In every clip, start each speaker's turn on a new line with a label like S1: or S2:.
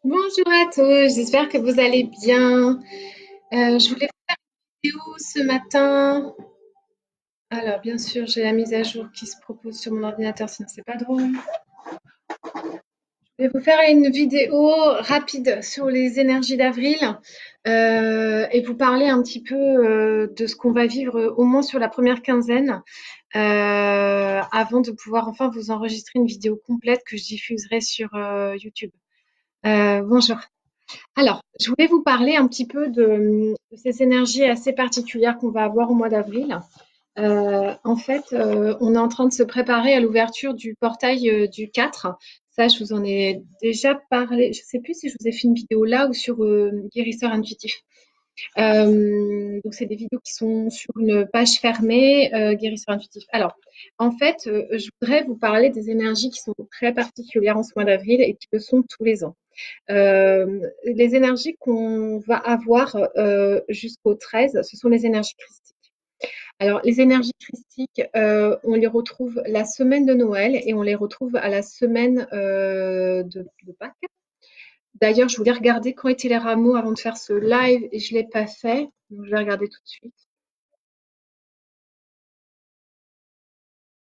S1: Bonjour à tous, j'espère que vous allez bien. Je voulais faire une vidéo ce matin. Alors, bien sûr, j'ai la mise à jour qui se propose sur mon ordinateur, sinon c'est pas drôle. Je vais vous faire une vidéo rapide sur les énergies d'avril et vous parler un petit peu de ce qu'on va vivre au moins sur la première quinzaine avant de pouvoir enfin vous enregistrer une vidéo complète que je diffuserai sur YouTube. Bonjour. Alors, je voulais vous parler un petit peu de ces énergies assez particulières qu'on va avoir au mois d'avril. En fait, on est en train de se préparer à l'ouverture du portail du 4. Ça, je vous en ai déjà parlé. Je ne sais plus si je vous ai fait une vidéo là ou sur Guérisseur Intuitif. Donc, c'est des vidéos qui sont sur une page fermée, Guérisseur Intuitif. Alors, en fait, je voudrais vous parler des énergies qui sont très particulières en ce mois d'avril et qui le sont tous les ans. Les énergies qu'on va avoir jusqu'au 13, ce sont les énergies christiques. Alors, les énergies christiques, on les retrouve la semaine de Noël et on les retrouve à la semaine de Pâques. D'ailleurs, je voulais regarder quand étaient les rameaux avant de faire ce live et je ne l'ai pas fait. Donc, je vais regarder tout de suite.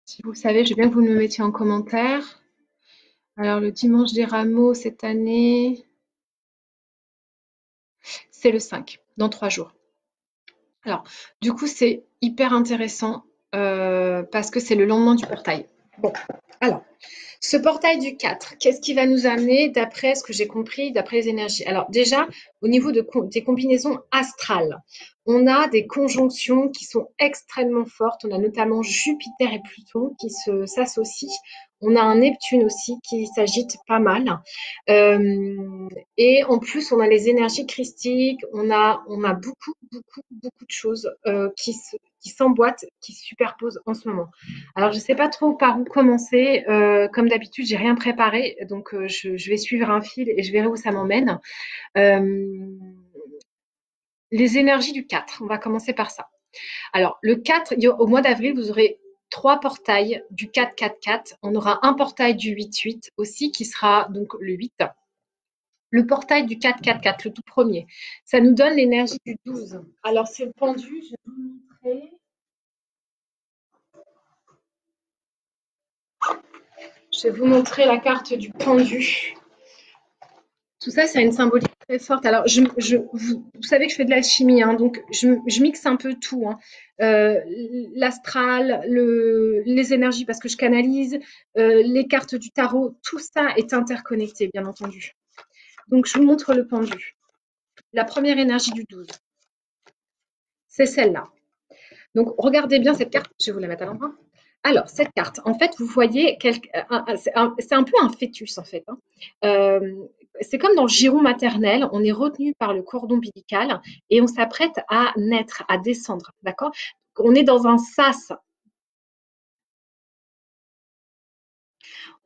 S1: Si vous le savez, je veux bien que vous me le mettiez en commentaire. Alors, le dimanche des rameaux cette année, c'est le 5, dans 3 jours. Alors, du coup, c'est hyper intéressant parce que c'est le lendemain du portail. Bon, alors, ce portail du 4, qu'est-ce qui va nous amener d'après ce que j'ai compris, d'après les énergies? Alors, déjà, au niveau des combinaisons astrales, on a des conjonctions qui sont extrêmement fortes. On a notamment Jupiter et Pluton qui s'associent. On a un Neptune aussi qui s'agite pas mal. Et en plus, on a les énergies christiques, on a beaucoup, beaucoup, beaucoup de choses qui s'emboîtent, qui se superposent en ce moment. Alors, je ne sais pas trop par où commencer. Comme d'habitude, j'ai rien préparé, donc je vais suivre un fil et je verrai où ça m'emmène. Euh, les énergies du 4, on va commencer par ça. Alors, le 4, au mois d'avril, vous aurez 3 portails du 4-4-4. On aura un portail du 8-8 aussi, qui sera donc le 8. Le portail du 4-4-4, le tout premier, ça nous donne l'énergie du 12. Alors, c'est le pendu, je vais vous montrer. Je vais vous montrer la carte du pendu. Tout ça, c'est une symbolique très forte. Alors, vous savez que je fais de l'alchimie, hein, donc je mixe un peu tout, hein. L'astral, les énergies parce que je canalise, les cartes du tarot, tout ça est interconnecté, bien entendu. Donc, je vous montre le pendu. La première énergie du 12, c'est celle-là. Donc, regardez bien cette carte. Je vais vous la mettre à l'endroit. Alors, cette carte, en fait, vous voyez, c'est un peu un fœtus, en fait, hein. C'est comme dans le giron maternel, on est retenu par le cordon ombilical et on s'apprête à naître, à descendre, d'accord? On est dans un sas.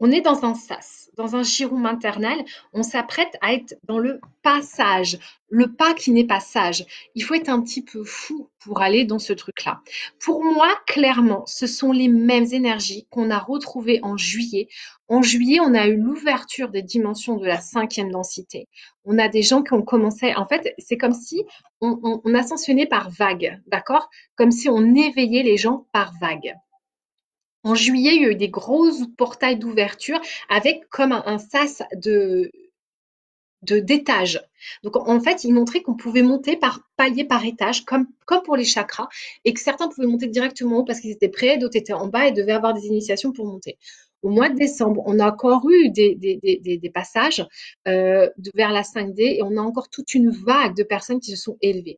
S1: On est dans un sas, dans un giron maternel, on s'apprête à être dans le passage, le pas qui n'est pas sage. Il faut être un petit peu fou pour aller dans ce truc-là. Pour moi, clairement, ce sont les mêmes énergies qu'on a retrouvées en juillet. En juillet, on a eu l'ouverture des dimensions de la 5e densité. On a des gens qui ont commencé, en fait, c'est comme si on ascensionnait par vague, d'accord? Comme si on éveillait les gens par vague. En juillet, il y a eu des gros portails d'ouverture avec comme un sas d'étages. Donc en fait, ils montraient qu'on pouvait monter par palier par étage, comme pour les chakras, et que certains pouvaient monter directement en haut parce qu'ils étaient prêts, d'autres étaient en bas et devaient avoir des initiations pour monter. Au mois de décembre, on a encore eu des passages vers la 5D et on a encore toute une vague de personnes qui se sont élevées.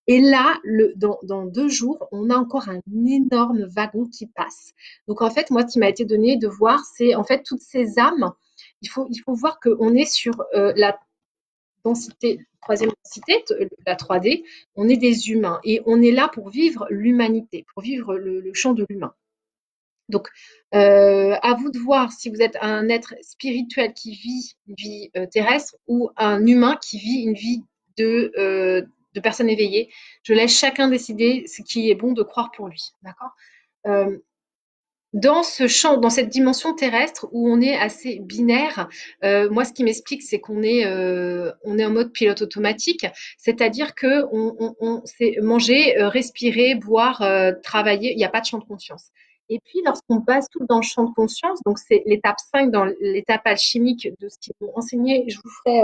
S1: Et là, dans 2 jours, on a encore un énorme wagon qui passe. Donc en fait, moi, ce qui m'a été donné de voir, c'est en fait toutes ces âmes. Il faut voir qu'on est sur la densité, troisième densité, la 3D. On est des humains et on est là pour vivre l'humanité, pour vivre le champ de l'humain. Donc, à vous de voir si vous êtes un être spirituel qui vit une vie terrestre ou un humain qui vit une vie de personnes éveillées. Je laisse chacun décider ce qui est bon de croire pour lui. D'accord? Euh, dans ce champ, dans cette dimension terrestre où on est assez binaire, moi, ce qui m'explique, c'est on est en mode pilote automatique, c'est-à-dire que c'est manger, respirer, boire, travailler, il n'y a pas de champ de conscience. Et puis, lorsqu'on passe tout dans le champ de conscience, donc c'est l'étape 5 dans l'étape alchimique de ce qu'ils m'ont enseigné, je vous ferai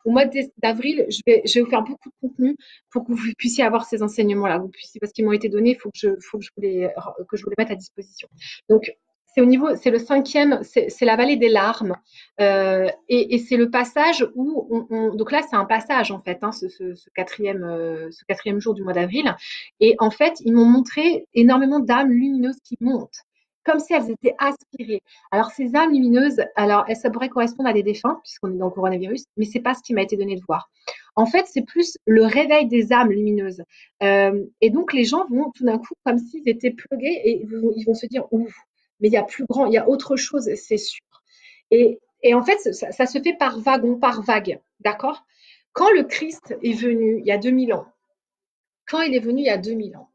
S1: au mois d'avril, je vais vous faire beaucoup de contenu pour que vous puissiez avoir ces enseignements-là, vous puissiez, parce qu'ils m'ont été donnés, il faut que je vous les mette à disposition. Donc, c'est le cinquième, c'est la vallée des larmes. Et c'est le passage où donc là, c'est un passage en fait, hein, ce quatrième jour du mois d'avril. Et en fait, ils m'ont montré énormément d'âmes lumineuses qui montent, comme si elles étaient aspirées. Alors, ces âmes lumineuses, alors, ça pourrait correspondre à des défunts, puisqu'on est dans le coronavirus, mais c'est pas ce qui m'a été donné de voir. En fait, c'est plus le réveil des âmes lumineuses. Et donc, les gens vont tout d'un coup, comme s'ils étaient plugués, et ils vont se dire, ouf, mais il y a plus grand, il y a autre chose, c'est sûr. Et en fait, ça se fait par wagon, par vague, d'accord? Quand le Christ est venu il y a 2000 ans, quand il est venu il y a 2000 ans,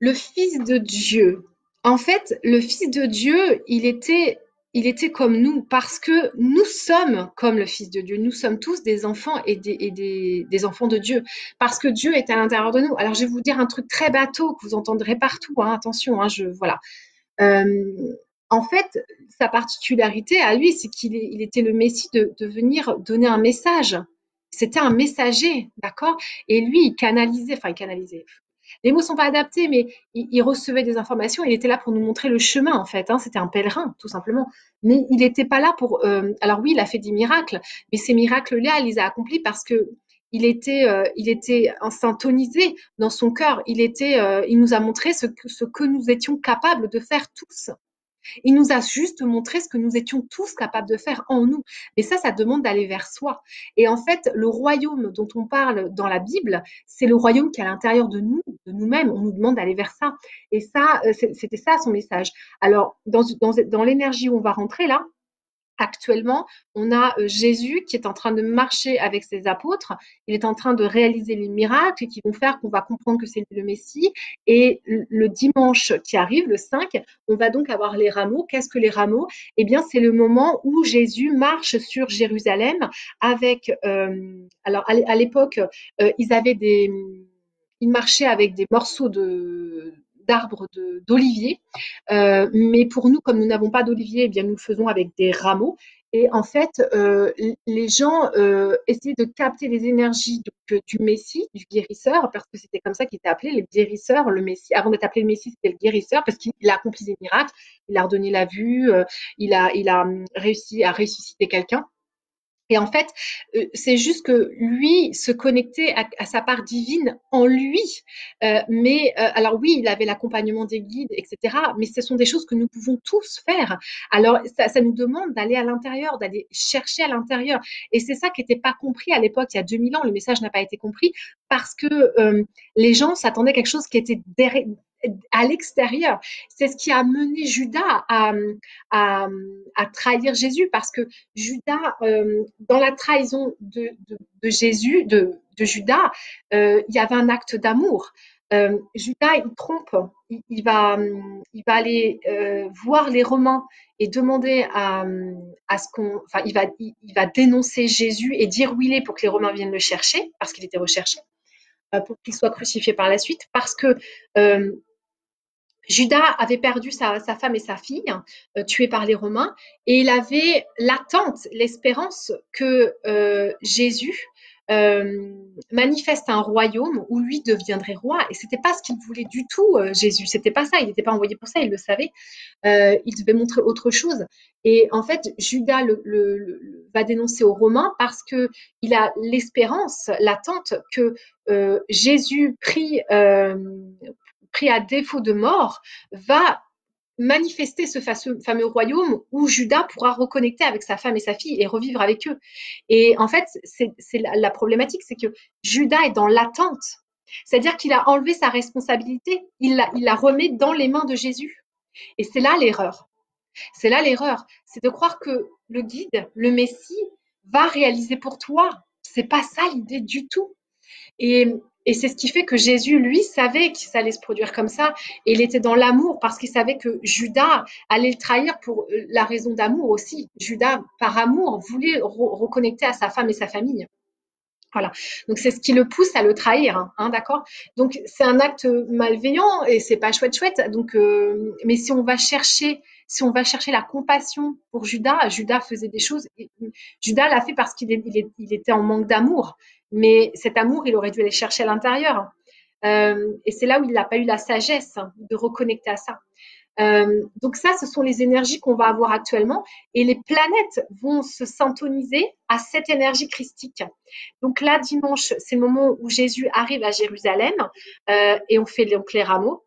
S1: le Fils de Dieu, en fait, le Fils de Dieu, il était comme nous parce que nous sommes comme le Fils de Dieu. Nous sommes tous des enfants et des enfants de Dieu parce que Dieu est à l'intérieur de nous. Alors, je vais vous dire un truc très bateau que vous entendrez partout. Hein, attention, hein, voilà. En fait, sa particularité à lui, c'est il était le Messie de venir donner un message. C'était un messager, d'accord? Et lui, il canalisait. Les mots sont pas adaptés, mais il recevait des informations. Il était là pour nous montrer le chemin, en fait. Hein. C'était un pèlerin, tout simplement. Mais il n'était pas là pour. Alors oui, il a fait des miracles, mais ces miracles-là, il les a accomplis parce que il était syntonisé dans son cœur. Il nous a montré ce que nous étions capables de faire tous. Il nous a juste montré ce que nous étions tous capables de faire en nous. Mais ça demande d'aller vers soi. Et en fait, le royaume dont on parle dans la Bible, c'est le royaume qui est à l'intérieur de nous, de nous-mêmes. On nous demande d'aller vers ça. Et ça, c'était ça son message. Alors, dans l'énergie où on va rentrer là, actuellement, on a Jésus qui est en train de marcher avec ses apôtres. Il est en train de réaliser les miracles qui vont faire qu'on va comprendre que c'est le Messie. Et le dimanche qui arrive, le 5, on va donc avoir les rameaux. Qu'est-ce que les rameaux? Eh bien, c'est le moment où Jésus marche sur Jérusalem avec. Alors, à l'époque, ils avaient ils marchaient avec des morceaux d'arbres d'olivier. Mais pour nous, comme nous n'avons pas d'olivier, eh bien nous le faisons avec des rameaux. Et en fait, les gens essayaient de capter les énergies du Messie, du guérisseur, parce que c'était comme ça qu'il était appelé, le guérisseur, le Messie. Avant d'être appelé le Messie, c'était le guérisseur, parce qu'il a accompli des miracles, il a redonné la vue, il a réussi à ressusciter quelqu'un. Et en fait, c'est juste que lui se connectait à sa part divine en lui. Alors oui, il avait l'accompagnement des guides, etc. Mais ce sont des choses que nous pouvons tous faire. Alors ça nous demande d'aller à l'intérieur, d'aller chercher à l'intérieur. Et c'est ça qui n'était pas compris à l'époque, il y a 2000 ans. Le message n'a pas été compris parce que les gens s'attendaient à quelque chose qui était à l'extérieur. C'est ce qui a mené Judas à, à trahir Jésus parce que Judas, dans la trahison de Jésus, de Judas, il y avait un acte d'amour. Judas, il trompe, il va aller voir les Romains et demander à ce qu'on, enfin, il va dénoncer Jésus et dire où il est pour que les Romains viennent le chercher, parce qu'il était recherché, pour qu'il soit crucifié par la suite, parce que Judas avait perdu sa femme et sa fille, tuées par les Romains, et il avait l'attente, l'espérance que Jésus manifeste un royaume où lui deviendrait roi. Et c'était pas ce qu'il voulait du tout, Jésus. C'était pas ça. Il n'était pas envoyé pour ça. Il le savait. Il devait montrer autre chose. Et en fait, Judas va dénoncer aux Romains parce que il a l'espérance, l'attente que Jésus pris à défaut de mort, va manifester ce fameux royaume où Judas pourra reconnecter avec sa femme et sa fille et revivre avec eux. Et en fait, c'est la problématique, c'est que Judas est dans l'attente. C'est-à-dire qu'il a enlevé sa responsabilité, il la remet dans les mains de Jésus. Et c'est là l'erreur. C'est là l'erreur. C'est de croire que le guide, le Messie, va réaliser pour toi. C'est pas ça l'idée du tout. Et, et c'est ce qui fait que Jésus, lui, savait que ça allait se produire comme ça. Et il était dans l'amour parce qu'il savait que Judas allait le trahir pour la raison d'amour aussi. Judas, par amour, voulait reconnecter à sa femme et sa famille. Voilà. Donc c'est ce qui le pousse à le trahir, d'accord. Donc c'est un acte malveillant et c'est pas chouette chouette. Donc mais si on va chercher la compassion pour Judas, Judas faisait des choses. Judas l'a fait parce il était en manque d'amour. Mais cet amour, il aurait dû aller chercher à l'intérieur. Et c'est là où il n'a pas eu la sagesse de reconnecter à ça. Donc ça, ce sont les énergies qu'on va avoir actuellement et les planètes vont se syntoniser à cette énergie christique. Donc là, dimanche, c'est le moment où Jésus arrive à Jérusalem et on fait donc les rameaux.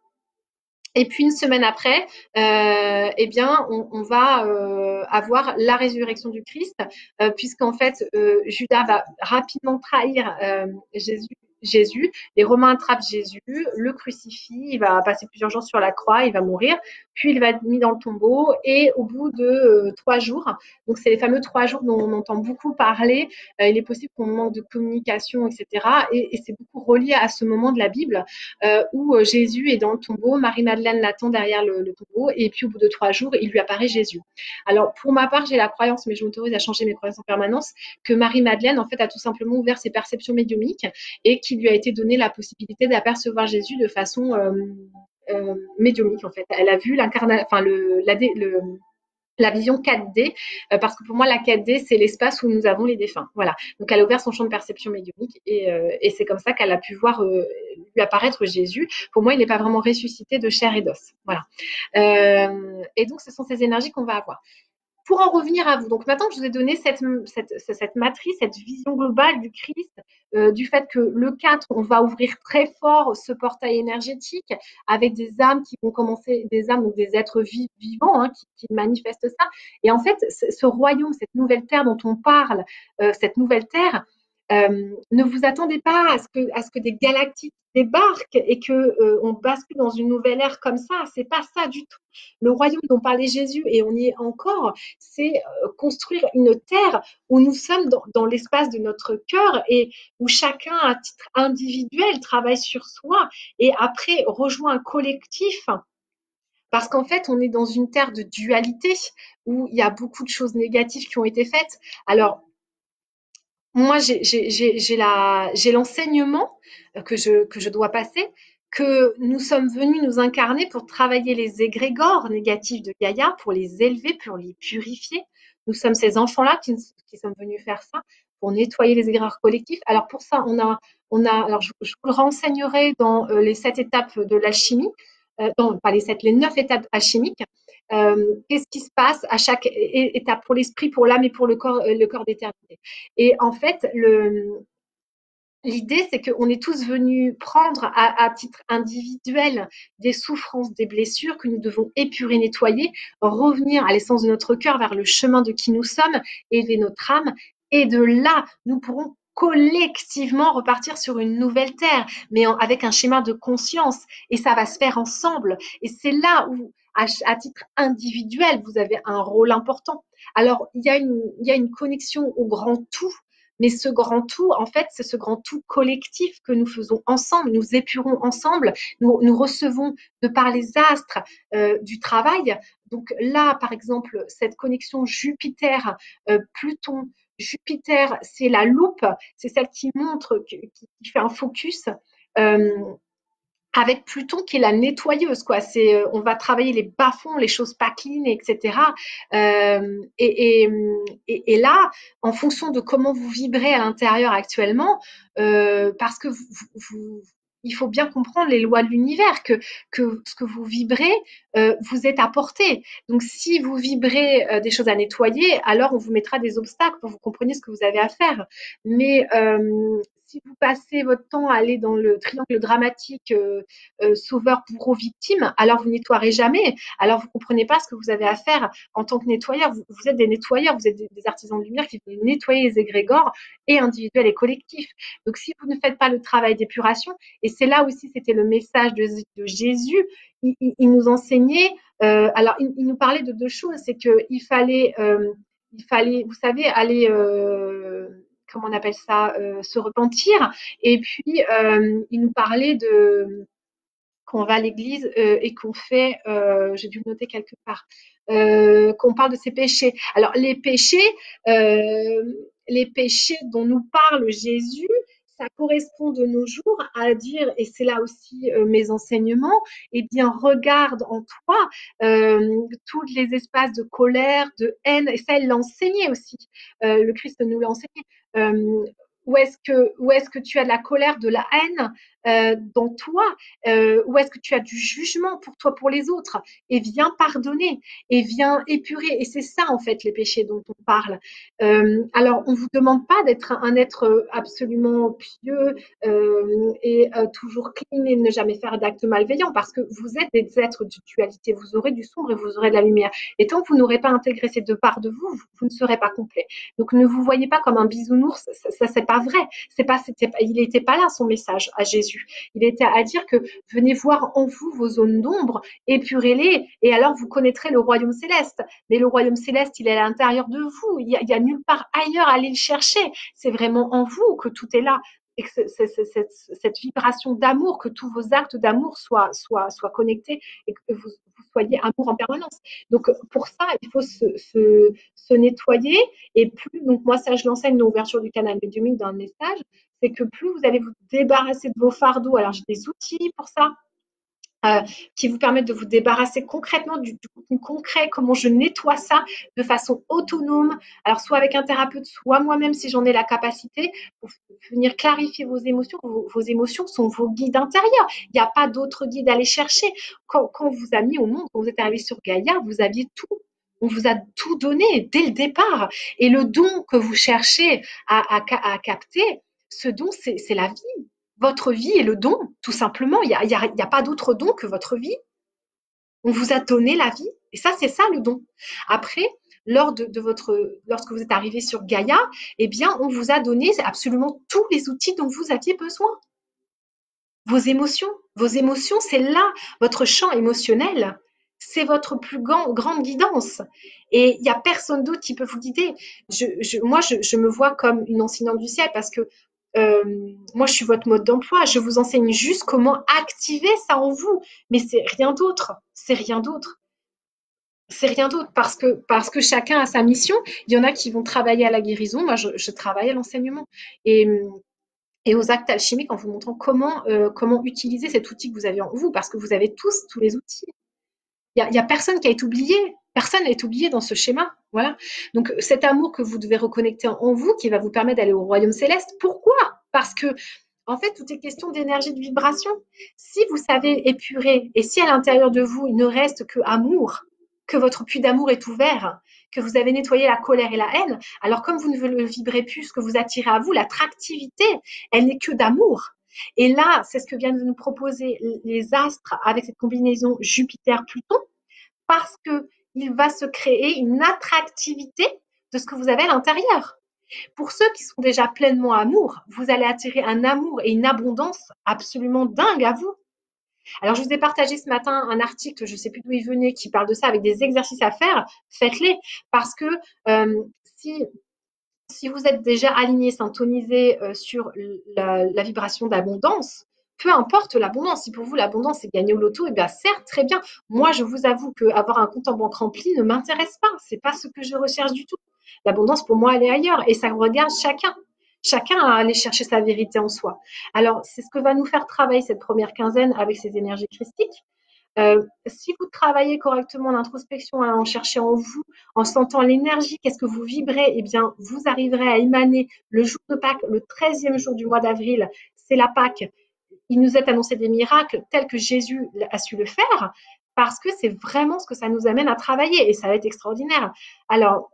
S1: Et puis une semaine après, eh bien, on va avoir la résurrection du Christ, puisqu'en fait, Judas va rapidement trahir Jésus. Jésus, les Romains attrapent Jésus, le crucifient, il va passer plusieurs jours sur la croix, il va mourir, puis il va être mis dans le tombeau et au bout de 3 jours, donc c'est les fameux 3 jours dont on entend beaucoup parler, il est possible qu'on manque de communication, etc. Et c'est beaucoup relié à ce moment de la Bible où Jésus est dans le tombeau, Marie-Madeleine l'attend derrière le tombeau, et puis au bout de 3 jours, il lui apparaît Jésus. Alors, pour ma part, j'ai la croyance, mais je m'autorise à changer mes croyances en permanence, que Marie-Madeleine, en fait, a tout simplement ouvert ses perceptions médiumniques et qu'il lui a été donné la possibilité d'apercevoir Jésus de façon médiumnique, en fait. Elle a vu l'incarnation, enfin, la vision 4D, parce que pour moi, la 4D, c'est l'espace où nous avons les défunts. Voilà. Donc, elle a ouvert son champ de perception médiumnique et c'est comme ça qu'elle a pu voir lui apparaître Jésus. Pour moi, il n'est pas vraiment ressuscité de chair et d'os. Voilà. Et donc, ce sont ces énergies qu'on va avoir. Pour en revenir à vous, donc maintenant que je vous ai donné cette matrice, cette vision globale du Christ, du fait que le 4, on va ouvrir très fort ce portail énergétique avec des âmes qui vont commencer, des âmes, donc des êtres vivants qui manifestent ça. Et en fait, ce royaume, cette nouvelle terre dont on parle, cette nouvelle terre, ne vous attendez pas à ce que des galactiques débarquent et que on bascule dans une nouvelle ère comme ça. C'est pas ça du tout. Le royaume dont parlait Jésus, et on y est encore, c'est construire une terre où nous sommes dans l'espace de notre cœur et où chacun, à titre individuel, travaille sur soi et après rejoint un collectif. Parce qu'en fait, on est dans une terre de dualité où il y a beaucoup de choses négatives qui ont été faites. Alors, moi, j'ai l'enseignement que je dois passer, que nous sommes venus nous incarner pour travailler les égrégores négatifs de Gaïa, pour les élever, pour les purifier. Nous sommes ces enfants-là qui sommes venus faire ça, pour nettoyer les égrégores collectifs. Alors pour ça, alors je vous le renseignerai dans les 7 étapes de l'alchimie, pas les 7, les 9 étapes alchimiques. Qu'est-ce qui se passe à chaque étape pour l'esprit, pour l'âme et pour le corps d'éternité. Et en fait, l'idée, c'est qu'on est tous venus prendre à titre individuel des souffrances, des blessures que nous devons épurer, nettoyer, revenir à l'essence de notre cœur, vers le chemin de qui nous sommes, élever notre âme. Et de là, nous pourrons collectivement repartir sur une nouvelle terre, mais avec un schéma de conscience. Et ça va se faire ensemble. Et c'est là où, à titre individuel, vous avez un rôle important. Alors, il y a une connexion au grand tout, mais ce grand tout, en fait, c'est ce grand tout collectif que nous faisons ensemble, nous épurons ensemble, nous recevons de par les astres du travail. Donc là, par exemple, cette connexion Jupiter-Pluton, Jupiter, c'est la loupe, c'est celle qui montre, qui fait un focus. Euh, avec Pluton qui est la nettoyeuse, quoi. C'est, on va travailler les bas-fonds, les choses pas clean, etc. Et là, en fonction de comment vous vibrez à l'intérieur actuellement, parce que il faut bien comprendre les lois de l'univers, que ce que vous vibrez, vous êtes apporté. Donc, si vous vibrez des choses à nettoyer, alors on vous mettra des obstacles pour que vous compreniez ce que vous avez à faire. Mais si vous passez votre temps à aller dans le triangle dramatique sauveur, bourreau, victime, alors vous nettoierez jamais. Alors vous comprenez pas ce que vous avez à faire en tant que nettoyeur. Vous êtes des nettoyeurs, vous êtes des artisans de lumière qui vont nettoyer les égrégores et individuels et collectifs. Donc si vous ne faites pas le travail d'épuration, et c'est là aussi c'était le message de Jésus, il nous enseignait, alors il nous parlait de deux choses, c'est qu'il fallait, vous savez, aller comment on appelle ça, se repentir. Et puis, il nous parlait de qu'on va à l'église et qu'on fait, j'ai dû le noter quelque part, qu'on parle de ses péchés. Alors les péchés dont nous parle Jésus, ça correspond de nos jours à dire, et c'est là aussi mes enseignements, eh bien regarde en toi tous les espaces de colère, de haine, et ça il l'a enseigné aussi, le Christ nous l'a enseigné. Euh, où est-ce que tu as de la colère, de la haine dans toi, où est-ce que tu as du jugement pour toi, pour les autres, et viens pardonner, et viens épurer. Et c'est ça, en fait, les péchés dont on parle. Alors, on vous demande pas d'être un être absolument pieux toujours clean et ne jamais faire d'actes malveillants, parce que vous êtes des êtres de dualité. Vous aurez du sombre et vous aurez de la lumière. Et tant que vous n'aurez pas intégré ces deux parts de vous, vous ne serez pas complet. Donc, ne vous voyez pas comme un bisounours. Ça c'est pas vrai. Il n'était pas là son message à Jésus. Il était à dire que venez voir en vous vos zones d'ombre, épurez-les, et alors vous connaîtrez le royaume céleste. Mais le royaume céleste, il est à l'intérieur de vous. Il y a nulle part ailleurs à aller le chercher. C'est vraiment en vous que tout est là. Et que cette vibration d'amour, que tous vos actes d'amour soient connectés et que vous soyez amour en permanence. Donc pour ça, il faut se nettoyer. Et plus, donc moi ça je l'enseigne dans l'ouverture du canal médiumique dans le message, c'est que plus vous allez vous débarrasser de vos fardeaux, alors j'ai des outils pour ça, euh, qui vous permettent de vous débarrasser concrètement du contenu concret, comment je nettoie ça de façon autonome, alors soit avec un thérapeute, soit moi-même si j'en ai la capacité, pour venir clarifier vos émotions. Vos émotions sont vos guides intérieurs. Il n'y a pas d'autre guide à aller chercher. Quand on vous a mis au monde, quand vous êtes arrivé sur Gaïa, vous aviez tout. On vous a tout donné dès le départ. Et le don que vous cherchez à capter, ce don, c'est la vie. Votre vie est le don, tout simplement. Il y a pas d'autre don que votre vie. On vous a donné la vie. Et ça, c'est ça le don. Après, lorsque vous êtes arrivé sur Gaïa, eh bien, on vous a donné absolument tous les outils dont vous aviez besoin. Vos émotions, c'est là, votre champ émotionnel, c'est votre plus grande guidance. Et il n'y a personne d'autre qui peut vous guider. Moi, je me vois comme une enseignante du ciel parce que moi, je suis votre mode d'emploi. Je vous enseigne juste comment activer ça en vous. Mais c'est rien d'autre. C'est rien d'autre. C'est rien d'autre parce que chacun a sa mission. Il y en a qui vont travailler à la guérison. Moi, je travaille à l'enseignement. Et, et aux actes alchimiques en vous montrant comment utiliser cet outil que vous avez en vous, parce que vous avez tous les outils. Il y a personne qui a été oublié. Personne n'a été oublié dans ce schéma. Voilà. Donc, cet amour que vous devez reconnecter en vous, qui va vous permettre d'aller au royaume céleste. Pourquoi? Parce que, en fait, tout est question d'énergie, de vibration. Si vous savez épurer, et si à l'intérieur de vous, il ne reste que amour, que votre puits d'amour est ouvert, que vous avez nettoyé la colère et la haine, alors comme vous ne le vibrez plus, ce que vous attirez à vous, l'attractivité, elle n'est que d'amour. Et là, c'est ce que viennent de nous proposer les astres avec cette combinaison Jupiter-Pluton, parce que il va se créer une attractivité de ce que vous avez à l'intérieur. Pour ceux qui sont déjà pleinement amour, vous allez attirer un amour et une abondance absolument dingue à vous. Alors, je vous ai partagé ce matin un article, je ne sais plus d'où il venait, qui parle de ça avec des exercices à faire. Faites-les parce que si si vous êtes déjà aligné, syntonisé sur la vibration d'abondance, peu importe l'abondance, si pour vous l'abondance c'est gagner au loto, et bien certes, très bien. Moi, je vous avoue qu'avoir un compte en banque rempli ne m'intéresse pas. C'est pas ce que je recherche du tout. L'abondance, pour moi, elle est ailleurs et ça regarde chacun. Chacun à aller chercher sa vérité en soi. Alors, c'est ce que va nous faire travailler cette première quinzaine avec ces énergies christiques. Si vous travaillez correctement l'introspection, à en chercher en vous, en sentant l'énergie, qu'est-ce que vous vibrez, eh bien, vous arriverez à émaner le jour de Pâques, le 13e jour du mois d'avril, c'est la Pâques. Il nous est annoncé des miracles tels que Jésus a su le faire, parce que c'est vraiment ce que ça nous amène à travailler et ça va être extraordinaire. Alors,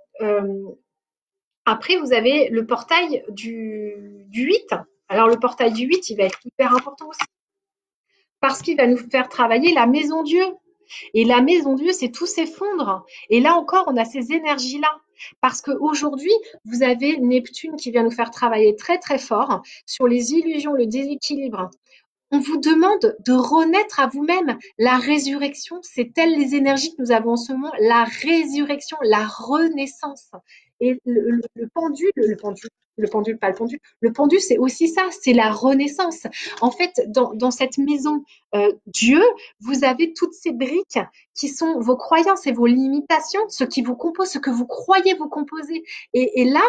S1: après, vous avez le portail du 8. Alors, le portail du 8, il va être hyper important aussi parce qu'il va nous faire travailler la maison Dieu. Et la maison Dieu, c'est tout s'effondre. Et là encore, on a ces énergies-là. Parce qu'aujourd'hui, vous avez Neptune qui vient nous faire travailler très très fort sur les illusions, le déséquilibre. On vous demande de renaître à vous-même. La résurrection, c'est telles les énergies que nous avons en ce moment, la résurrection, la renaissance. Et pas le pendule, le pendule, c'est aussi ça, c'est la renaissance. En fait, dans cette maison Dieu, vous avez toutes ces briques qui sont vos croyances et vos limitations, ce qui vous compose, ce que vous croyez vous composer. Et là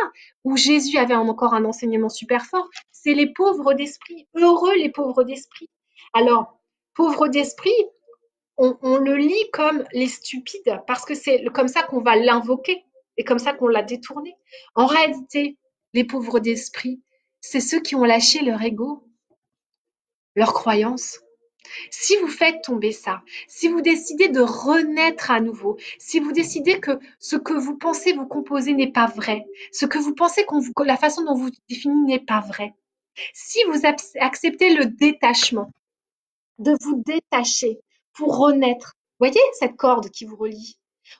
S1: où Jésus avait encore un enseignement super fort, c'est les pauvres d'esprit. Heureux les pauvres d'esprit. Alors, pauvres d'esprit, on le lit comme les stupides parce que c'est comme ça qu'on va l'invoquer et comme ça qu'on l'a détourné. En réalité, les pauvres d'esprit, c'est ceux qui ont lâché leur ego, leurs croyances. Si vous faites tomber ça, si vous décidez de renaître à nouveau, si vous décidez que ce que vous pensez vous composer n'est pas vrai, ce que vous pensez que la façon dont vous définissez n'est pas vrai, si vous acceptez le détachement, de vous détacher pour renaître. Voyez cette corde qui vous relie.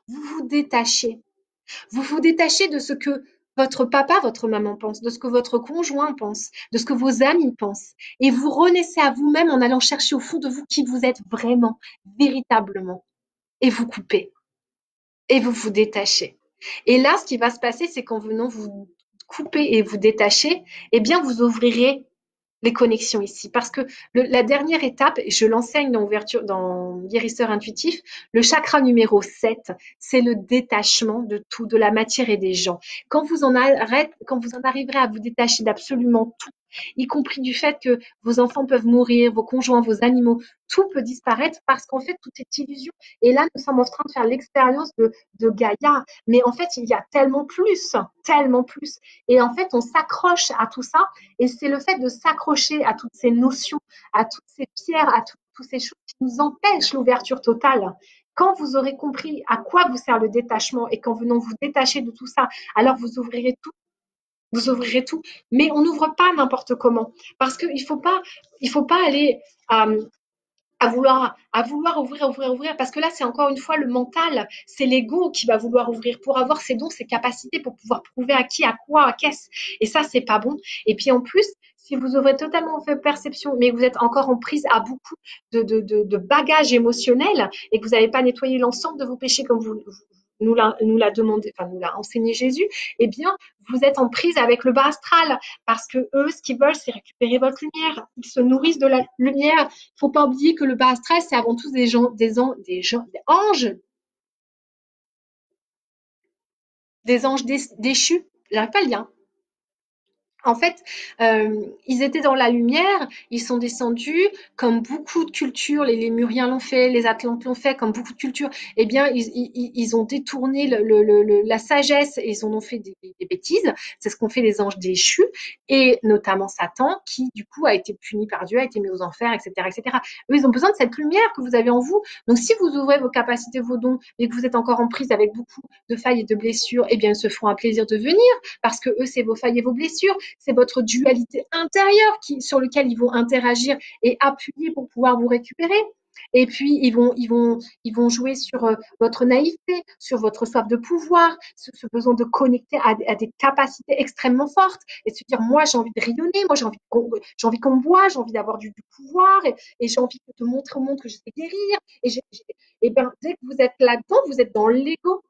S1: Vous vous détachez. Vous vous détachez de ce que votre papa, votre maman pense, de ce que votre conjoint pense, de ce que vos amis pensent. Et vous renaissez à vous-même en allant chercher au fond de vous qui vous êtes vraiment, véritablement. Et vous coupez. Et vous vous détachez. Et là, ce qui va se passer, c'est qu'en venant vous couper et vous détacher, eh bien, vous ouvrirez les connexions ici. Parce que la dernière étape, et je l'enseigne dans Guérisseur Intuitif, le chakra numéro 7, c'est le détachement de tout, de la matière et des gens. Quand vous en arriverez à vous détacher d'absolument tout, y compris du fait que vos enfants peuvent mourir, vos conjoints, vos animaux, tout peut disparaître parce qu'en fait, tout est illusion. Et là, nous sommes en train de faire l'expérience de Gaïa. Mais en fait, il y a tellement plus, tellement plus. Et en fait, on s'accroche à tout ça. Et c'est le fait de s'accrocher à toutes ces notions, à toutes ces pierres, à toutes ces choses qui nous empêchent l'ouverture totale. Quand vous aurez compris à quoi vous sert le détachement et qu'en venant vous détacher de tout ça, alors vous ouvrirez tout. Vous ouvrirez tout, mais on n'ouvre pas n'importe comment, parce qu'il faut pas aller à vouloir ouvrir, parce que là, c'est encore une fois le mental, c'est l'ego qui va vouloir ouvrir pour avoir ses dons, ses capacités, pour pouvoir prouver à qui, à quoi, à qu'est-ce. Et ça, c'est pas bon. Et puis en plus, si vous ouvrez totalement vos perceptions, mais que vous êtes encore en prise à beaucoup de bagages émotionnels et que vous n'avez pas nettoyé l'ensemble de vos péchés comme nous l'a demandé, enfin nous l'a enseigné Jésus, eh bien, vous êtes en prise avec le bas astral parce que eux, ce qu'ils veulent, c'est récupérer votre lumière. Ils se nourrissent de la lumière. Il faut pas oublier que le bas astral, c'est avant tout des anges, des anges déchus. J'arrive pas à le dire. En fait, ils étaient dans la lumière, ils sont descendus, comme beaucoup de cultures, les Lémuriens l'ont fait, les Atlantes l'ont fait, comme beaucoup de cultures, eh bien, ils ont détourné la sagesse et ils en ont fait des bêtises. C'est ce qu'ont fait les anges déchus, et notamment Satan, qui, du coup, a été puni par Dieu, a été mis aux enfers, etc., etc. Eux, ils ont besoin de cette lumière que vous avez en vous. Donc, si vous ouvrez vos capacités, vos dons, et que vous êtes encore en prise avec beaucoup de failles et de blessures, eh bien, ils se feront un plaisir de venir, parce que eux, c'est vos failles et vos blessures, c'est votre dualité intérieure sur lequel ils vont interagir et appuyer pour pouvoir vous récupérer. Et puis, ils vont jouer sur votre naïveté, sur votre soif de pouvoir, ce besoin de connecter à des capacités extrêmement fortes et se dire, moi, j'ai envie de rayonner, moi, j'ai envie qu'on me voit, j'ai envie d'avoir du pouvoir et j'ai envie de montrer au monde que je sais guérir. Et ben, dès que vous êtes là-dedans, vous êtes dans l'ego.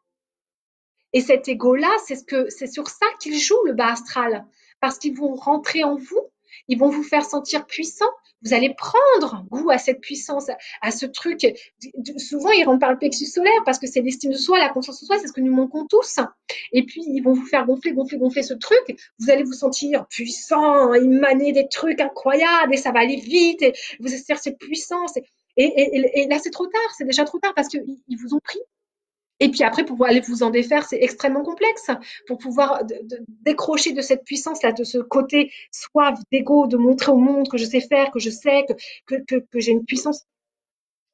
S1: Et cet ego-là, c'est sur ça qu'il joue le bas astral. Parce qu'ils vont rentrer en vous, ils vont vous faire sentir puissant. Vous allez prendre goût à cette puissance, à ce truc. Souvent, ils rentrent par le plexus solaire parce que c'est l'estime de soi, la confiance en soi, c'est ce que nous manquons tous. Et puis, ils vont vous faire gonfler, gonfler, gonfler ce truc. Vous allez vous sentir puissant, émaner des trucs incroyables et ça va aller vite. Et vous allez sentir cette puissance. Et là, c'est trop tard, c'est déjà trop tard parce qu'ils vous ont pris. Et puis après, pour pouvoir aller vous en défaire, c'est extrêmement complexe. Pour pouvoir décrocher de cette puissance-là, de ce côté soif d'ego, de montrer au monde que je sais faire, que je sais, que j'ai une puissance.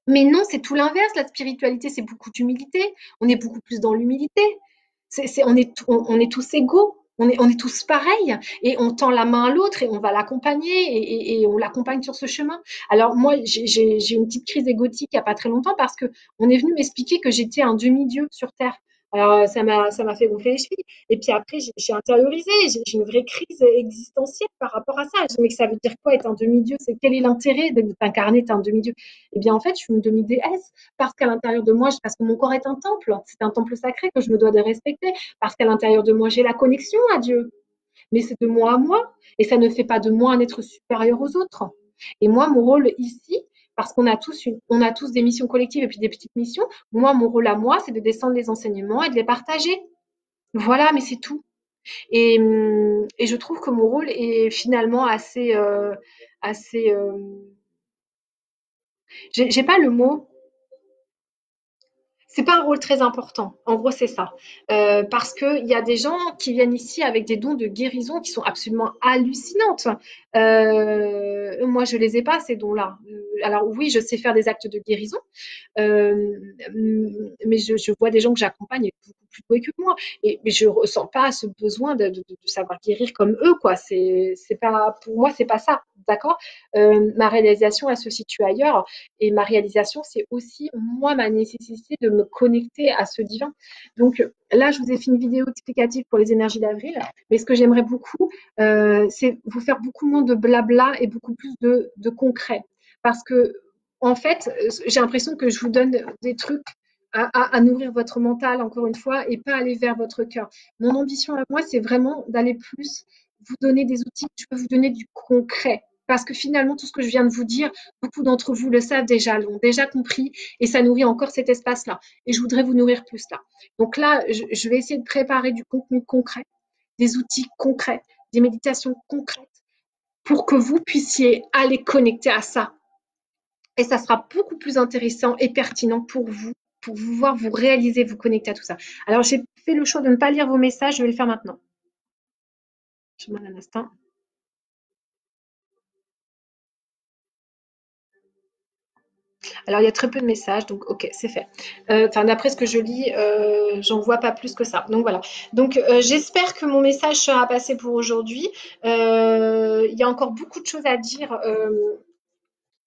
S1: Mais non, c'est tout l'inverse. La spiritualité, c'est beaucoup d'humilité. On est beaucoup plus dans l'humilité. On est tous égaux. On est tous pareils et on tend la main à l'autre et on va l'accompagner et on l'accompagne sur ce chemin. Alors moi, j'ai une petite crise égotique il n'y a pas très longtemps parce que on est venu m'expliquer que j'étais un demi-dieu sur Terre. Alors, ça m'a fait gonfler les chevilles. Et puis après, j'ai intériorisé, j'ai une vraie crise existentielle par rapport à ça. Je dis, mais ça veut dire quoi être un demi-dieu? C'est quel est l'intérêt de t'incarner, t'es un demi-dieu? Eh bien, en fait, je suis une demi-déesse parce qu'à l'intérieur de moi, parce que mon corps est un temple, c'est un temple sacré que je me dois de respecter, parce qu'à l'intérieur de moi, j'ai la connexion à Dieu. Mais c'est de moi à moi, et ça ne fait pas de moi un être supérieur aux autres. Et moi, mon rôle ici, parce on a tous des missions collectives et puis des petites missions, moi, mon rôle à moi, c'est de descendre les enseignements et de les partager. Voilà, mais c'est tout. Et je trouve que mon rôle est finalement assez, j'ai pas le mot, c'est pas un rôle très important. En gros, c'est ça. Parce qu'il y a des gens qui viennent ici avec des dons de guérison qui sont absolument hallucinantes. Moi, je les ai pas, ces dons-là. Alors oui, je sais faire des actes de guérison, euh, mais je vois des gens que j'accompagne beaucoup plus doués que moi. Et mais je ressens pas ce besoin de savoir guérir comme eux, quoi. C'est pas, pour moi, c'est pas ça. D'accord? Ma réalisation, elle se situe ailleurs. Et ma réalisation, c'est aussi, moi, ma nécessité de me connecter à ce divin. Donc là, je vous ai fait une vidéo explicative pour les énergies d'avril. Mais ce que j'aimerais beaucoup, c'est vous faire beaucoup moins de blabla et beaucoup plus de concret. Parce que en fait, j'ai l'impression que je vous donne des trucs à nourrir votre mental, encore une fois, et pas aller vers votre cœur. Mon ambition à moi, c'est vraiment d'aller plus vous donner des outils, je peux vous donner du concret. Parce que finalement, tout ce que je viens de vous dire, beaucoup d'entre vous le savent déjà, l'ont déjà compris, et ça nourrit encore cet espace-là. Et je voudrais vous nourrir plus là. Donc là, je vais essayer de préparer du contenu concret, des outils concrets, des méditations concrètes, pour que vous puissiez aller connecter à ça, et ça sera beaucoup plus intéressant et pertinent pour vous voir vous réaliser, vous connecter à tout ça. Alors, j'ai fait le choix de ne pas lire vos messages, je vais le faire maintenant. Je demande un instant. Alors, il y a très peu de messages, donc ok, c'est fait. Enfin, d'après ce que je lis, j'en vois pas plus que ça. Donc voilà. Donc, j'espère que mon message sera passé pour aujourd'hui. Il y a encore beaucoup de choses à dire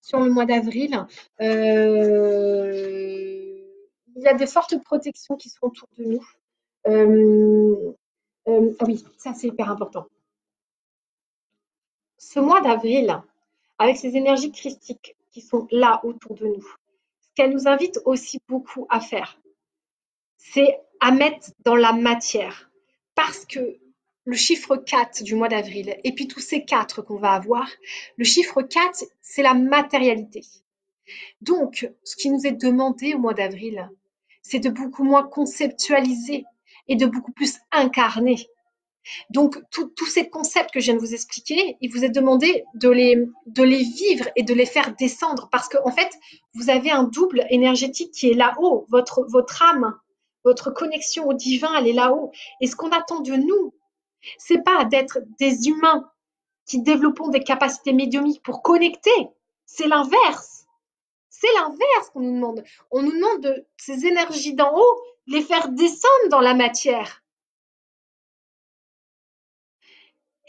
S1: sur le mois d'avril. Il y a des fortes protections qui sont autour de nous. Euh, ah oui, ça c'est hyper important. Ce mois d'avril, avec ces énergies christiques qui sont là autour de nous, ce qu'elle nous invite aussi beaucoup à faire, c'est à mettre dans la matière. Parce que le chiffre 4 du mois d'avril, et puis tous ces 4 qu'on va avoir, le chiffre 4, c'est la matérialité. Donc, ce qui nous est demandé au mois d'avril, c'est de beaucoup moins conceptualiser et de beaucoup plus incarner. Donc, tous ces concepts que je viens de vous expliquer, il vous est demandé de les vivre et de les faire descendre parce qu'en en fait, vous avez un double énergétique qui est là-haut. Votre âme, votre connexion au divin, elle est là-haut. Et ce qu'on attend de nous, c'est pas d'être des humains qui développons des capacités médiumiques pour connecter. C'est l'inverse. C'est l'inverse qu'on nous demande. On nous demande de ces énergies d'en haut, les faire descendre dans la matière.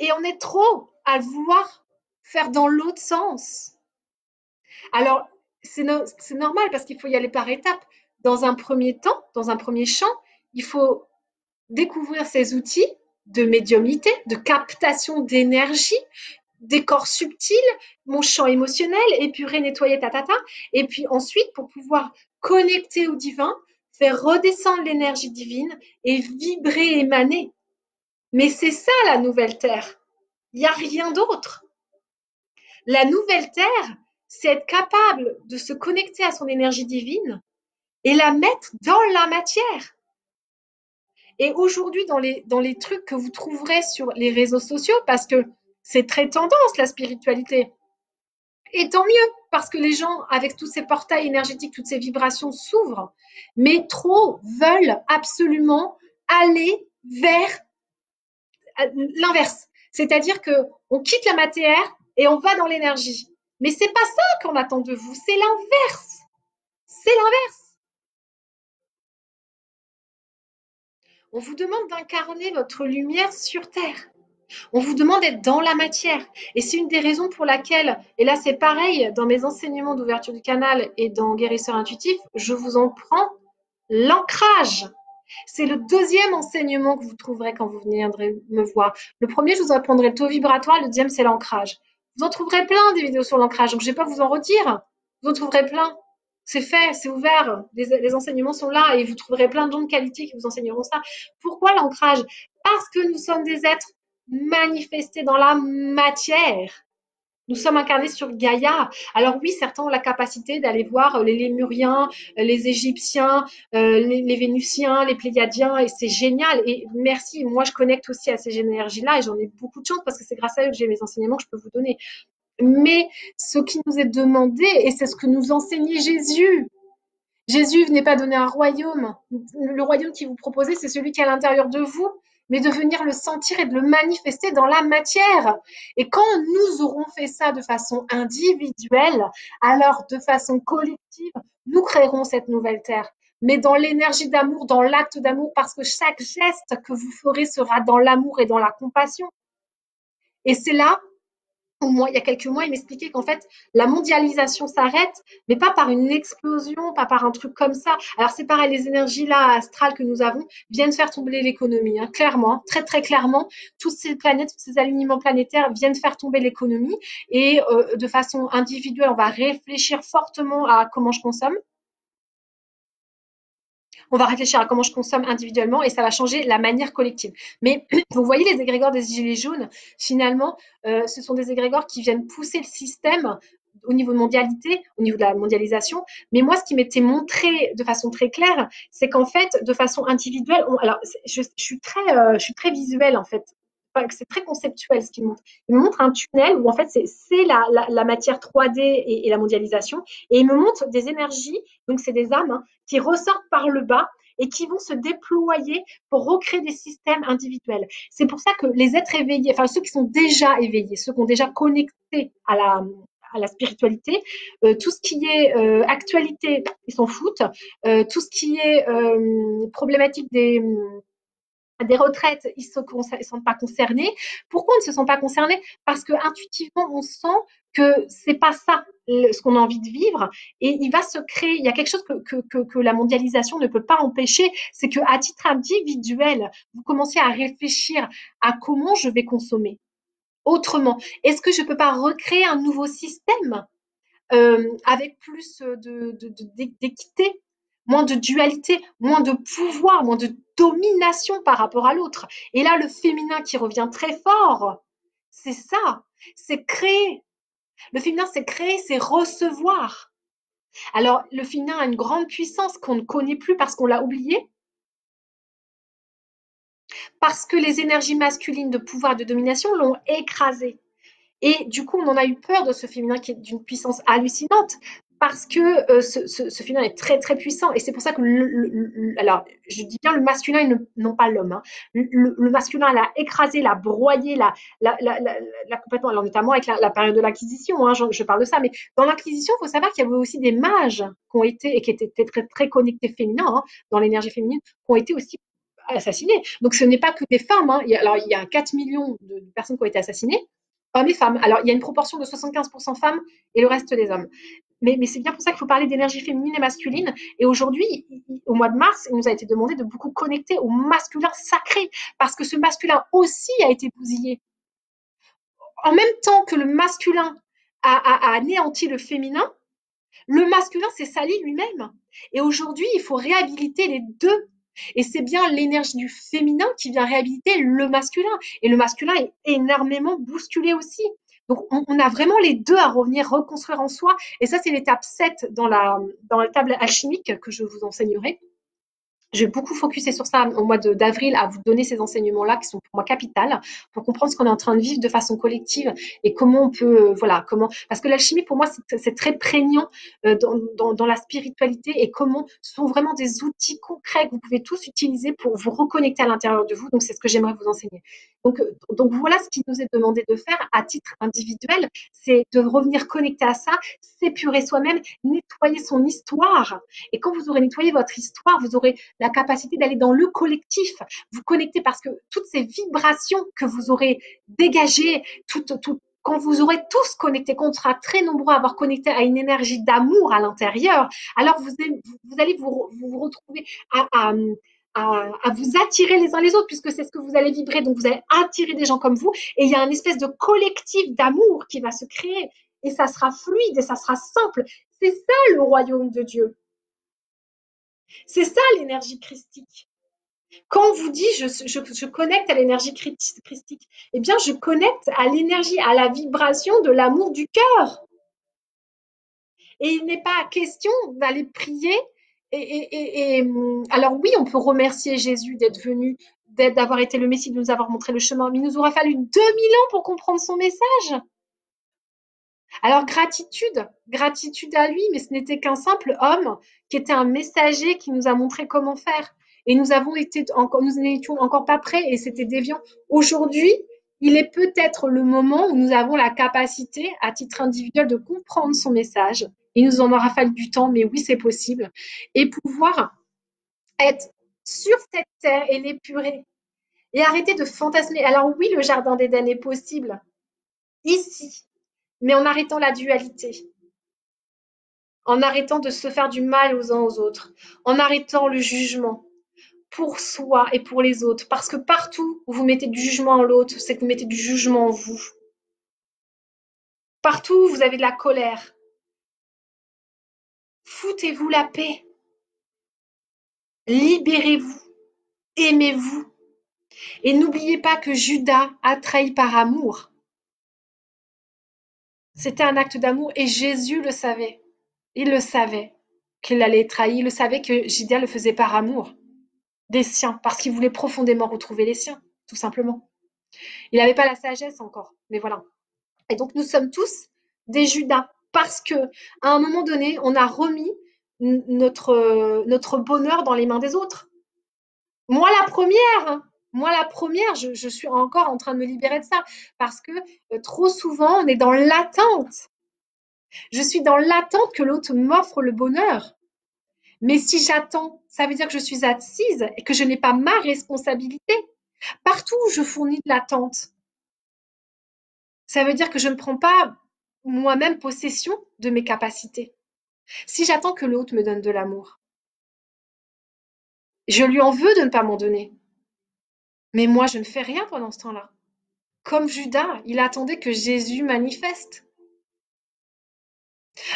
S1: Et on est trop à vouloir faire dans l'autre sens. Alors, c'est normal parce qu'il faut y aller par étapes. Dans un premier temps, dans un premier champ, il faut découvrir ces outils de médiumnité, de captation d'énergie, des corps subtils, mon champ émotionnel, épurer, nettoyer, tatata. Et puis ensuite, pour pouvoir connecter au divin, faire redescendre l'énergie divine et vibrer, émaner. Mais c'est ça la nouvelle terre. Il n'y a rien d'autre. La nouvelle terre, c'est être capable de se connecter à son énergie divine et la mettre dans la matière. Et aujourd'hui, dans les trucs que vous trouverez sur les réseaux sociaux, parce que c'est très tendance la spiritualité, et tant mieux, parce que les gens, avec tous ces portails énergétiques, toutes ces vibrations s'ouvrent, mais trop veulent absolument aller vers l'inverse. C'est-à-dire que on quitte la matière et on va dans l'énergie. Mais c'est pas ça qu'on attend de vous, c'est l'inverse. C'est l'inverse. On vous demande d'incarner votre lumière sur Terre. On vous demande d'être dans la matière. Et c'est une des raisons pour laquelle, et là c'est pareil, dans mes enseignements d'ouverture du canal et dans Guérisseur Intuitif, je vous en prends l'ancrage. C'est le deuxième enseignement que vous trouverez quand vous viendrez me voir. Le premier, je vous apprendrai le taux vibratoire. Le deuxième, c'est l'ancrage. Vous en trouverez plein des vidéos sur l'ancrage, donc je ne vais pas vous en redire. Vous en trouverez plein. C'est fait, c'est ouvert. Les enseignements sont là et vous trouverez plein de gens de qualité qui vous enseigneront ça. Pourquoi l'ancrage? Parce que nous sommes des êtres manifestés dans la matière. Nous sommes incarnés sur Gaïa. Alors oui, certains ont la capacité d'aller voir les Lémuriens, les Égyptiens, les Vénusiens, les Pléiadiens, et c'est génial. Et merci, moi je connecte aussi à ces énergies-là et j'en ai beaucoup de chance parce que c'est grâce à eux que j'ai mes enseignements que je peux vous donner. Mais ce qui nous est demandé, et c'est ce que nous enseignait Jésus, Jésus venait pas donner un royaume. Le royaume qu'il vous proposait, c'est celui qui est à l'intérieur de vous, mais de venir le sentir et de le manifester dans la matière. Et quand nous aurons fait ça de façon individuelle, alors de façon collective, nous créerons cette nouvelle terre. Mais dans l'énergie d'amour, dans l'acte d'amour, parce que chaque geste que vous ferez sera dans l'amour et dans la compassion. Et c'est là il y a quelques mois, il m'expliquait qu'en fait, la mondialisation s'arrête, mais pas par une explosion, pas par un truc comme ça. Alors c'est pareil, les énergies là astrales que nous avons viennent faire tomber l'économie, hein, clairement, très très clairement. Toutes ces planètes, tous ces alignements planétaires viennent faire tomber l'économie et de façon individuelle, on va réfléchir fortement à comment je consomme. On va réfléchir à comment je consomme individuellement et ça va changer la manière collective. Mais vous voyez les égrégores des gilets jaunes, finalement, ce sont des égrégores qui viennent pousser le système au niveau de mondialité, au niveau de la mondialisation. Mais moi, ce qui m'était montré de façon très claire, c'est qu'en fait, de façon individuelle, alors je suis très visuelle en fait. Enfin, c'est très conceptuel ce qu'il montre. Il me montre un tunnel où en fait c'est la matière 3D et la mondialisation, et il me montre des énergies, donc c'est des âmes, hein, qui ressortent par le bas et qui vont se déployer pour recréer des systèmes individuels. C'est pour ça que les êtres éveillés, enfin ceux qui sont déjà éveillés, ceux qui ont déjà connecté à la spiritualité, tout ce qui est actualité, ils s'en foutent. Tout ce qui est problématique des retraites, ils ne sont pas concernés. Pourquoi ils ne se sont pas concernés? Parce que intuitivement, on sent que c'est pas ça ce qu'on a envie de vivre, et il va se créer. Il y a quelque chose que la mondialisation ne peut pas empêcher, c'est que à titre individuel, vous commencez à réfléchir à comment je vais consommer autrement. Est-ce que je peux pas recréer un nouveau système avec plus d'équité, moins de dualité, moins de pouvoir, moins de domination par rapport à l'autre. Et là, le féminin qui revient très fort, c'est ça, c'est créer. Le féminin, c'est créer, c'est recevoir. Alors, le féminin a une grande puissance qu'on ne connaît plus parce qu'on l'a oublié, parce que les énergies masculines de pouvoir et de domination l'ont écrasé. Et du coup, on en a eu peur de ce féminin qui est d'une puissance hallucinante parce que ce féminin est très très puissant. Et c'est pour ça que, alors, je dis bien le masculin, non pas l'homme. Hein. Le masculin l'a écrasé, l'a broyé, l'a complètement. Alors, notamment avec la période de l'Inquisition, hein, je parle de ça. Mais dans l'Inquisition, il faut savoir qu'il y avait aussi des mages qui ont été, et qui étaient très, très connectés féminins, hein, dans l'énergie féminine, qui ont été aussi assassinés. Donc, ce n'est pas que des femmes. Hein. Alors, il y a 4 millions de personnes qui ont été assassinées, hommes et femmes. Alors, il y a une proportion de 75% femmes et le reste des hommes. Mais c'est bien pour ça qu'il faut parler d'énergie féminine et masculine. Et aujourd'hui, au mois de mars, il nous a été demandé de beaucoup connecter au masculin sacré, parce que ce masculin aussi a été bousillé. En même temps que le masculin a anéanti le féminin, le masculin s'est sali lui-même. Et aujourd'hui, il faut réhabiliter les deux. Et c'est bien l'énergie du féminin qui vient réhabiliter le masculin. Et le masculin est énormément bousculé aussi. Donc, on a vraiment les deux à revenir reconstruire en soi. Et ça, c'est l'étape 7 dans la table alchimique que je vous enseignerai. Je vais beaucoup focuser sur ça au mois d'avril, à vous donner ces enseignements-là qui sont pour moi capitales pour comprendre ce qu'on est en train de vivre de façon collective et comment on peut, voilà, comment. Parce que l'alchimie, pour moi, c'est très prégnant dans la spiritualité, et comment ce sont vraiment des outils concrets que vous pouvez tous utiliser pour vous reconnecter à l'intérieur de vous. Donc, c'est ce que j'aimerais vous enseigner. Donc voilà ce qui nous est demandé de faire à titre individuel, c'est de revenir connecter à ça, s'épurer soi-même, nettoyer son histoire. Et quand vous aurez nettoyé votre histoire, vous aurez la capacité d'aller dans le collectif, vous connecter, parce que toutes ces vibrations que vous aurez dégagées, quand vous aurez tous connecté, quand on sera très nombreux à avoir connecté à une énergie d'amour à l'intérieur, alors vous allez vous retrouver à vous attirer les uns les autres, puisque c'est ce que vous allez vibrer. Donc, vous allez attirer des gens comme vous. Et il y a une espèce de collectif d'amour qui va se créer. Et ça sera fluide et ça sera simple. C'est ça le royaume de Dieu. C'est ça l'énergie christique. Quand on vous dit je connecte à l'énergie christique, eh bien, je connecte à l'énergie, à la vibration de l'amour du cœur. Et il n'est pas question d'aller prier. Alors oui, on peut remercier Jésus d'être venu, d'avoir été le Messie, de nous avoir montré le chemin, mais il nous aura fallu 2000 ans pour comprendre son message. Alors gratitude à lui, mais ce n'était qu'un simple homme qui était un messager qui nous a montré comment faire. Et nous n'étions encore pas prêts et c'était déviant. Aujourd'hui, il est peut-être le moment où nous avons la capacité, à titre individuel, de comprendre son message. Il nous en aura fallu du temps, mais oui, c'est possible. Et pouvoir être sur cette terre et l'épurer. Et arrêter de fantasmer. Alors oui, le jardin d'Éden est possible ici, mais en arrêtant la dualité, en arrêtant de se faire du mal aux uns aux autres, en arrêtant le jugement pour soi et pour les autres. Parce que partout où vous mettez du jugement en l'autre, c'est que vous mettez du jugement en vous. Partout où vous avez de la colère, foutez-vous la paix. Libérez-vous, aimez-vous. Et n'oubliez pas que Judas a trahi par amour. C'était un acte d'amour et Jésus le savait. Il le savait qu'il allait être trahi. Il le savait que Judas le faisait par amour des siens, parce qu'il voulait profondément retrouver les siens, tout simplement. Il n'avait pas la sagesse encore, mais voilà. Et donc nous sommes tous des Judas, parce que à un moment donné, on a remis notre bonheur dans les mains des autres. Moi la première, hein. Moi la première, je suis encore en train de me libérer de ça, parce que trop souvent, on est dans l'attente. Je suis dans l'attente que l'autre m'offre le bonheur. Mais si j'attends, ça veut dire que je suis assise et que je n'ai pas ma responsabilité. Partout où je fournis de l'attente, ça veut dire que je ne prends pas moi-même possession de mes capacités. Si j'attends que l'autre me donne de l'amour, je lui en veux de ne pas m'en donner. Mais moi, je ne fais rien pendant ce temps-là. Comme Judas, il attendait que Jésus manifeste.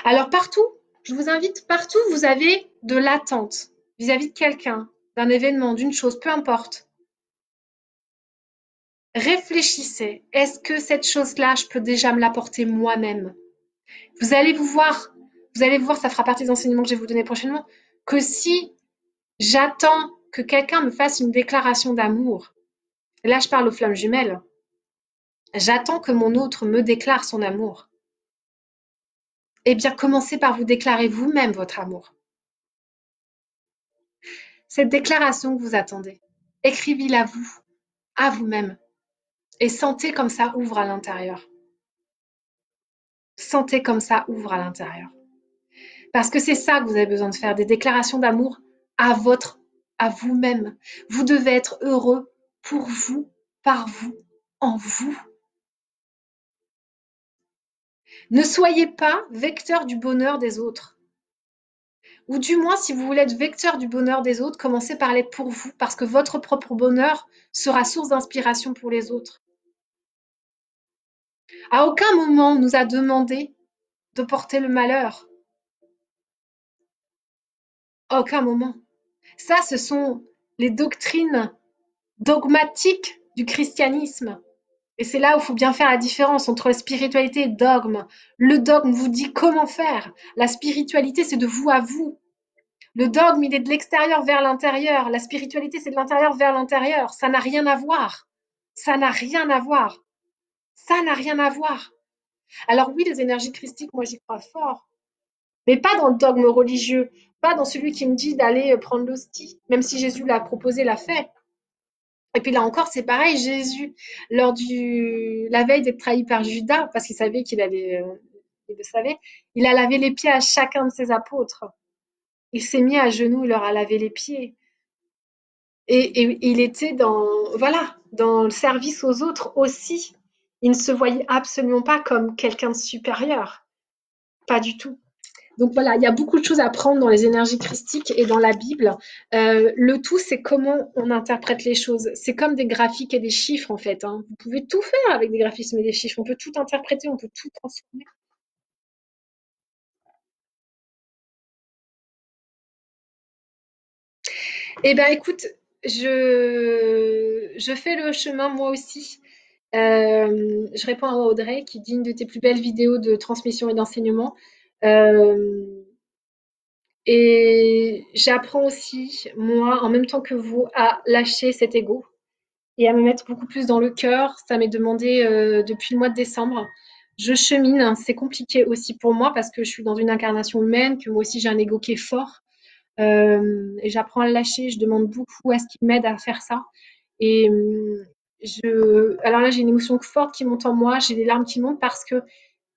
S1: Alors partout, je vous invite, partout où vous avez de l'attente vis-à-vis de quelqu'un, d'un événement, d'une chose, peu importe. Réfléchissez, est-ce que cette chose-là, je peux déjà me l'apporter moi-même? Vous allez vous voir, ça fera partie des enseignements que je vais vous donner prochainement, que si j'attends que quelqu'un me fasse une déclaration d'amour, et là je parle aux flammes jumelles, j'attends que mon autre me déclare son amour. Eh bien, commencez par vous déclarer vous-même votre amour. Cette déclaration que vous attendez, écrivez-la vous, à vous-même, et sentez comme ça ouvre à l'intérieur. Sentez comme ça ouvre à l'intérieur. Parce que c'est ça que vous avez besoin de faire, des déclarations d'amour à vous-même. Vous devez être heureux pour vous, par vous, en vous. Ne soyez pas vecteur du bonheur des autres. Ou du moins, si vous voulez être vecteur du bonheur des autres, commencez par l'être pour vous, parce que votre propre bonheur sera source d'inspiration pour les autres. À aucun moment on nous a demandé de porter le malheur. À aucun moment. Ça, ce sont les doctrines dogmatiques du christianisme. Et c'est là où il faut bien faire la différence entre la spiritualité et le dogme. Le dogme vous dit comment faire. La spiritualité, c'est de vous à vous. Le dogme, il est de l'extérieur vers l'intérieur. La spiritualité, c'est de l'intérieur vers l'intérieur. Ça n'a rien à voir. Ça n'a rien à voir. Ça n'a rien à voir. Alors oui, les énergies christiques, moi j'y crois fort. Mais pas dans le dogme religieux. Pas dans celui qui me dit d'aller prendre l'hostie. Même si Jésus l'a proposé, l'a fait. Et puis là encore, c'est pareil, Jésus, la veille d'être trahi par Judas, parce qu'il savait il le savait, il a lavé les pieds à chacun de ses apôtres. Il s'est mis à genoux, il leur a lavé les pieds. Et il était dans le service aux autres aussi. Il ne se voyait absolument pas comme quelqu'un de supérieur. Pas du tout. Donc voilà, il y a beaucoup de choses à prendre dans les énergies christiques et dans la Bible. Le tout, c'est comment on interprète les choses. C'est comme des graphiques et des chiffres, en fait, hein. Vous pouvez tout faire avec des graphismes et des chiffres. On peut tout interpréter, on peut tout transformer. Eh ben, écoute, je fais le chemin moi aussi. Je réponds à Audrey qui dit une de tes plus belles vidéos de transmission et d'enseignement. Euh, et j'apprends aussi, moi, en même temps que vous, à lâcher cet ego et à me mettre beaucoup plus dans le cœur. Ça m'est demandé depuis le mois de décembre. Je chemine, hein, c'est compliqué aussi pour moi parce que je suis dans une incarnation humaine, que moi aussi j'ai un ego qui est fort. Et j'apprends à le lâcher. Je demande beaucoup à ce qu'il m'aide à faire ça. Et alors là, j'ai une émotion forte qui monte en moi. J'ai des larmes qui montent parce que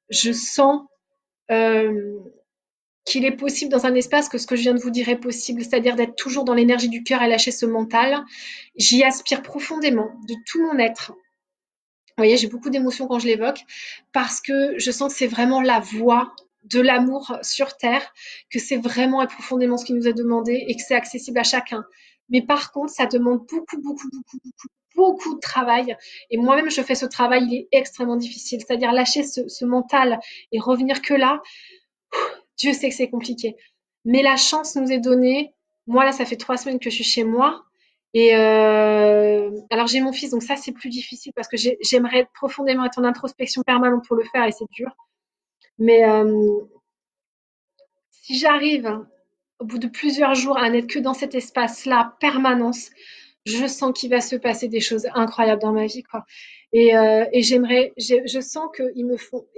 S1: je sens euh, qu'il est possible dans un espace que ce que je viens de vous dire est possible, c'est-à-dire d'être toujours dans l'énergie du cœur et lâcher ce mental. J'y aspire profondément de tout mon être. Vous voyez, j'ai beaucoup d'émotions quand je l'évoque parce que je sens que c'est vraiment la voie de l'amour sur Terre, que c'est vraiment et profondément ce qui nous est demandé et que c'est accessible à chacun. Mais par contre, ça demande beaucoup, beaucoup, beaucoup, beaucoup, beaucoup de travail. Et moi-même, je fais ce travail, il est extrêmement difficile. C'est-à-dire lâcher ce mental et revenir que là, Dieu sait que c'est compliqué. Mais la chance nous est donnée. Moi, là, ça fait 3 semaines que je suis chez moi. Et alors, j'ai mon fils, donc ça, c'est plus difficile parce que j'aimerais profondément être en introspection permanente pour le faire et c'est dur. Mais si j'arrive, hein, au bout de plusieurs jours, à n'être que dans cet espace-là, permanence, je sens qu'il va se passer des choses incroyables dans ma vie, quoi. Et je sens ils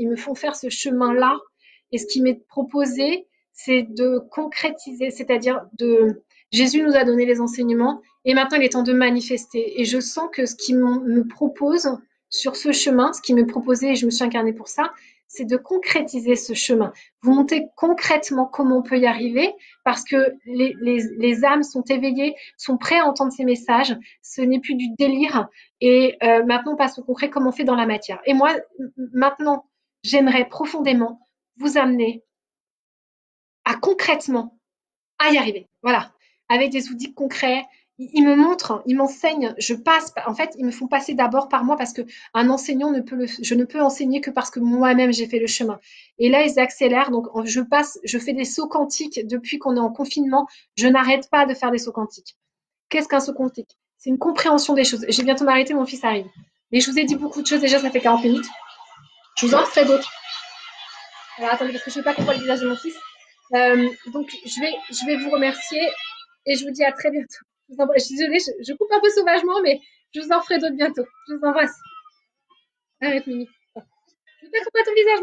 S1: me font faire ce chemin-là. Et ce qui m'est proposé, c'est de concrétiser, c'est-à-dire Jésus nous a donné les enseignements et maintenant il est temps de manifester. Et je sens que ce qui me propose sur ce chemin, ce qui me proposait, et je me suis incarnée pour ça, c'est de concrétiser ce chemin. Vous montrer concrètement comment on peut y arriver parce que les âmes sont éveillées, sont prêtes à entendre ces messages. Ce n'est plus du délire. Et maintenant, on passe au concret, comme on fait dans la matière. Et moi, maintenant, j'aimerais profondément vous amener à concrètement à y arriver. Voilà. Avec des outils concrets. Ils me montrent, ils m'enseignent, je passe. En fait, ils me font passer d'abord par moi parce que un enseignant je ne peux enseigner que parce que moi-même j'ai fait le chemin. Et là, ils accélèrent. Donc, je fais des sauts quantiques depuis qu'on est en confinement. Je n'arrête pas de faire des sauts quantiques. Qu'est-ce qu'un saut quantique? C'est une compréhension des choses. J'ai bientôt m'arrêter, mon fils arrive. Mais je vous ai dit beaucoup de choses déjà, ça fait 40 minutes. Je vous en ferai d'autres. Alors attendez, parce que je ne veux pas qu'on voit le visage de mon fils. Donc je vais vous remercier et je vous dis à très bientôt. Je suis désolée, je coupe un peu sauvagement, mais je vous en ferai d'autres bientôt. Je vous embrasse. Arrête, Mimi. Je ne veux pas qu'on voit ton visage.